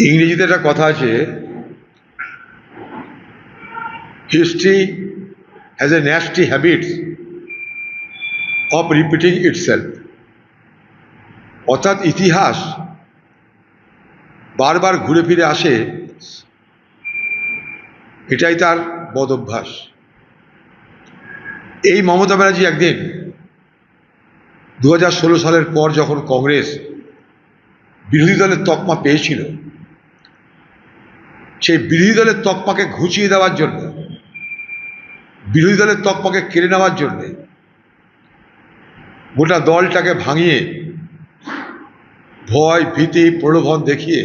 ইংরেজিতে একটা কথা আছে, history has a nasty habit of repeating itself. অর্থাৎ ইতিহাস বারবার ঘুরে ফিরে আসে, এটাই তার বদ অভ্যাস। এই মমতা ব্যানার্জি একদিন 2016 সালের পর যখন কংগ্রেস বিরোধী দলের তকমা পেয়েছিল, সেই বিরোধী দলের তকমাকে ঘুচিয়ে দেওয়ার জন্য, বিরোধী দলের তকমাকে কেড়ে নেওয়ার জন্যে গোটা দলটাকে ভাঙিয়ে ভয় ভীতি প্রলোভন দেখিয়ে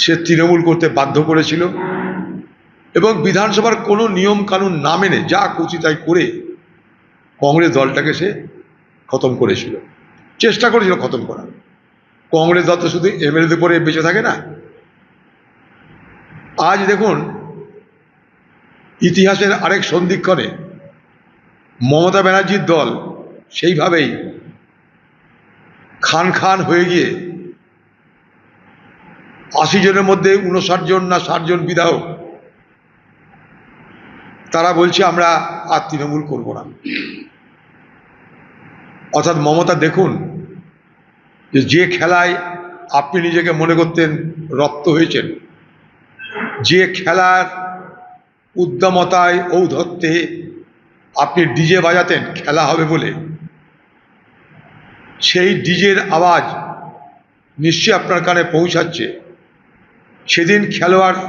সে তৃণমূল করতে বাধ্য করেছিল এবং বিধানসভার কোনো নিয়ম কানুন না মেনে যা খুশি তাই করে কংগ্রেস দলটাকে সে খতম করেছিল, চেষ্টা করেছিল খতম করার। কংগ্রেস দল তো শুধু এমএলএদের পরে বেঁচে থাকে না। আজ দেখুন, ইতিহাসের আরেক সন্ধিক্ষণে মমতা ব্যানার্জির দল সেইভাবেই খান খান হয়ে গিয়ে 80 জনের মধ্যে 59 জন না 60 জন বিধায়ক তারা বলছে আমরা আর তৃণমূল করব না। অর্থাৎ মমতা দেখুন, যে খেলায় আপনি নিজেকে মনে করতেন রপ্ত হয়েছেন, যে খেলার উদ্দামতায় ঔদ্ধত্যে আপনি ডিজে বাজাতেন খেলা হবে বলে, সেই ডিজের আওয়াজ নিশ্চয়ই আপনার কানে পৌঁছাচ্ছে। সেদিন খেলোয়াড়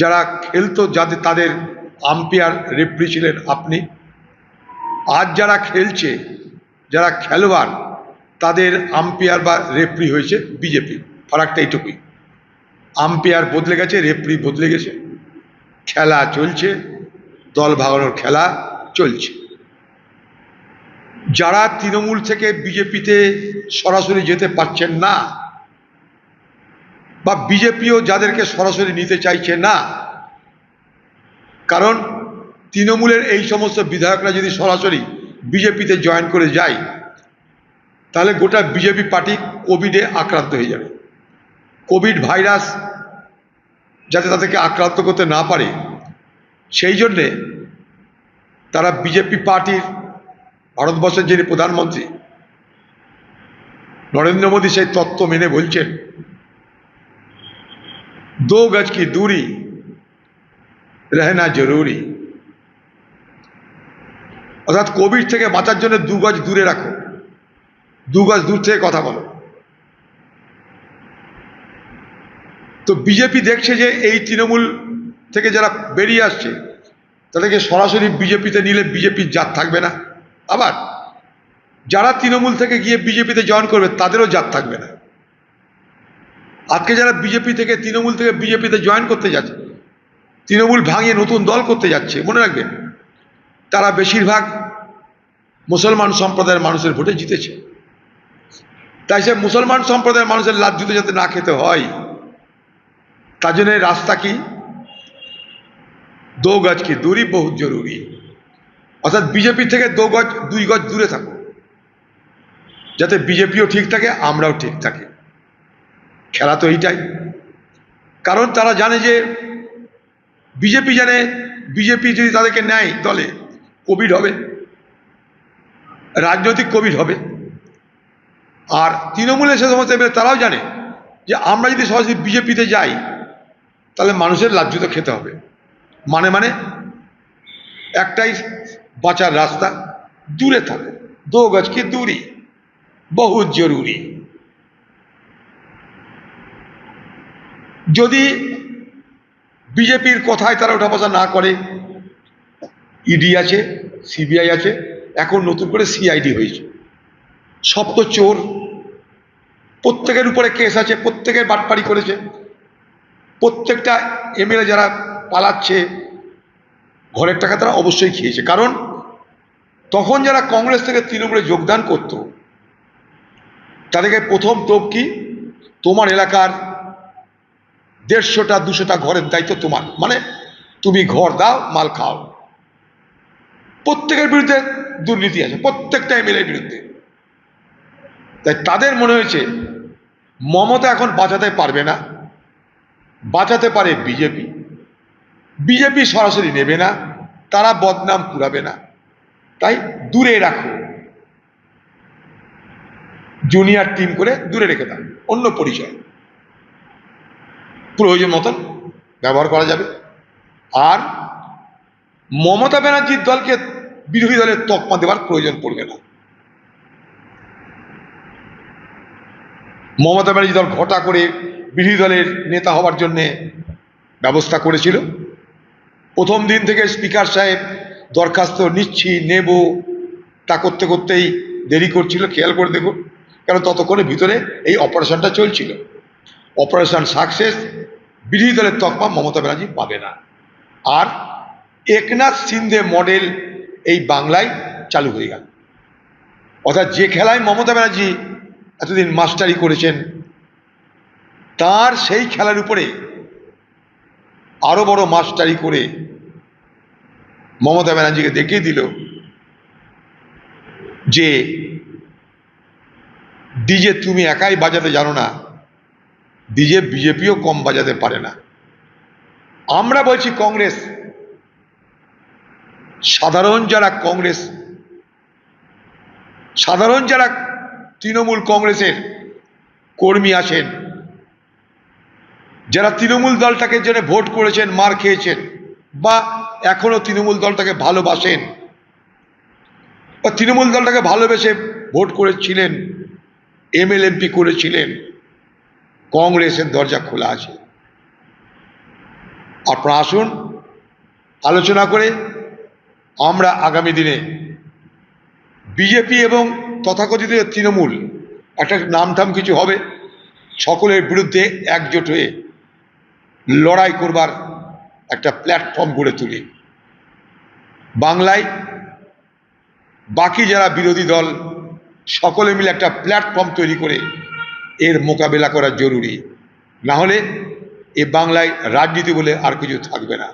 যারা খেলতো, যাদের তাদের আম্পায়ার রেফারি ছিলেন আপনি। আজ যারা খেলছে, যারা খেলোয়াড়, তাদের আম্পায়ার বা রেফারি হয়েছে বিজেপি। ফারাকটা এইটুকুই, আম্পায়ার বদলে গেছে, রেফারি বদলে গেছে, খেলা চলছে, দল ভাগানোর খেলা চলছে। যারা তৃণমূল থেকে বিজেপিতে সরাসরি যেতে পারছেন না, বা বিজেপিও যাদেরকে সরাসরি নিতে চাইছে না, কারণ তৃণমূলের এই সমস্ত বিধায়করা যদি সরাসরি বিজেপিতে জয়েন করে যায়, তাহলে গোটা বিজেপি পার্টি কোভিডে আক্রান্ত হয়ে যাবে। কোভিড ভাইরাস যাতে তাদেরকে আক্রান্ত করতে না পারে, সেই জন্যে তারা বিজেপি পার্টির, ভারতবর্ষের যিনি প্রধানমন্ত্রী নরেন্দ্র মোদী, সেই তত্ত্ব মেনে বলছেন 2 গজ কি দূরি রহনা জরুরি। অর্থাৎ কোভিড থেকে বাঁচার জন্য 2 গজ দূরে রাখো, 2 গজ দূর থেকে কথা বলো। তো বিজেপি দেখছে যে এই তৃণমূল থেকে যারা বেরিয়ে আসছে, তাদেরকে সরাসরি বিজেপিতে নিলে বিজেপির জাত থাকবে না। আবার যারা তৃণমূল থেকে গিয়ে বিজেপিতে জয়েন করবে, তাদেরও জাত থাকবে না। আজকে যারা বিজেপি থেকে, তৃণমূল থেকে বিজেপিতে জয়েন করতে যাচ্ছে, তৃণমূল ভাঙিয়ে নতুন দল করতে যাচ্ছে, মনে রাখবেন তারা বেশিরভাগ মুসলমান সম্প্রদায়ের মানুষের ভোটে জিতেছে। তাই সে মুসলমান সম্প্রদায়ের মানুষের লাজ্জুতে যাতে না খেতে হয়, তার জন্য রাস্তা কি, 2 গজ কি দূরি বহুত জরুরি। অর্থাৎ বিজেপি থেকে 2 গজ দূরে থাকো, যাতে বিজেপিও ঠিক থাকে, আমরাও ঠিক থাকি। খেলা তো এইটাই। কারণ তারা জানে যে বিজেপি জানে, বিজেপি যদি তাদেরকে নেয় দলে, কোভিড হবে, রাজনৈতিক কোভিড হবে। আর তৃণমূলের সে সমস্ত তারাও জানে যে আমরা যদি সরাসরি বিজেপিতে যাই, তাহলে মানুষের লাজ্জুতে খেতে হবে। মানে একটাই বাঁচার রাস্তা, দূরে থাকো, 2 গজ কি দূরি বহুত জরুরি। যদি বিজেপির কথায় তারা ওঠা বসা না করে, ইডি আছে, সিবিআই আছে, এখন নতুন করে সিআইডি হয়েছে। সব তো চোর, প্রত্যেকের উপরে কেস আছে, প্রত্যেকের বাটপাড়ি করেছে, প্রত্যেকটা এমএলএ যারা পালাচ্ছে, ঘরের টাকা তারা অবশ্যই খেয়েছে। কারণ তখন যারা কংগ্রেস থেকে তৃণমূলে যোগদান করত, তাদেরকে প্রথম টোপ কি, তোমার এলাকার 150টা 200টা ঘরের দায়িত্ব তোমার, মানে তুমি ঘর দাও, মাল খাও। প্রত্যেকের বিরুদ্ধে দুর্নীতি আছে, প্রত্যেকটা এমএলএর বিরুদ্ধে। তাই তাদের মনে হয়েছে মমতা এখন বাঁচাতে পারবে না, বাঁচাতে পারে বিজেপি। বিজেপি সরাসরি নেবে না, তারা বদনাম কুড়াবে না, তাই দূরে রাখো, জুনিয়র টিম করে দূরে রেখে দাও, অন্য পরিচয়, প্রয়োজন মতন ব্যবহার করা যাবে। আর মমতা ব্যানার্জির দলকে বিরোধী দলের তকমা দেওয়ার প্রয়োজন পড়বে না। মমতা ব্যানার্জি দল ঘটা করে বিরোধী দলের নেতা হওয়ার জন্যে ব্যবস্থা করেছিল। প্রথম দিন থেকে স্পিকার সাহেব দরখাস্ত নিচ্ছি নেব তা করতে করতেই দেরি করছিল, খেয়াল করে দেখুন, কারণ ততক্ষণে ভিতরে এই অপারেশনটা চলছিল। অপারেশন সাকসেস, বিরোধী দলের তকমা মমতা ব্যানার্জি পাবে না। আর একনাথ সিন্ধে মডেল এই বাংলায় চালু হয়ে গেল। অর্থাৎ যে খেলায় মমতা ব্যানার্জি এতদিন মাস্টারি করেছেন, তার সেই খেলার উপরে আরো বড় মাস্টারি করে মমতা ব্যানার্জিকে দেখিয়ে দিল যে ডিজে তুমি একাই বাজাতে জানো না, ডিজে বিজেপিও কম বাজাতে পারে না। আমরা বলছি কংগ্রেস, সাধারণ যারা কংগ্রেস, সাধারণ যারা তৃণমূল কংগ্রেসের কর্মী আছেন, যারা তৃণমূল দলটাকে জন্য ভোট করেছেন, মার খেয়েছেন, বা এখনো তৃণমূল দলটাকে ভালোবাসেন, বা তৃণমূল দলটাকে ভালোবেসে ভোট করেছিলেন, এমএলএমপি করেছিলেন, কংগ্রেসের দরজা খোলা আছে। আপনারা আসুন, আলোচনা করে আমরা আগামী দিনে বিজেপি এবং তথাকথিত তৃণমূল একটা নামধাম কিছু হবে, সকলের বিরুদ্ধে একজোট হয়ে লড়াই করবার একটা প্ল্যাটফর্ম গড়ে তুলি। বাংলায় বাকি যারা বিরোধী দল সকলে মিলে একটা প্ল্যাটফর্ম তৈরি করে এর মোকাবেলা করা জরুরি, না হলে এ বাংলায় রাজনীতি বলে আর কিছু থাকবে না।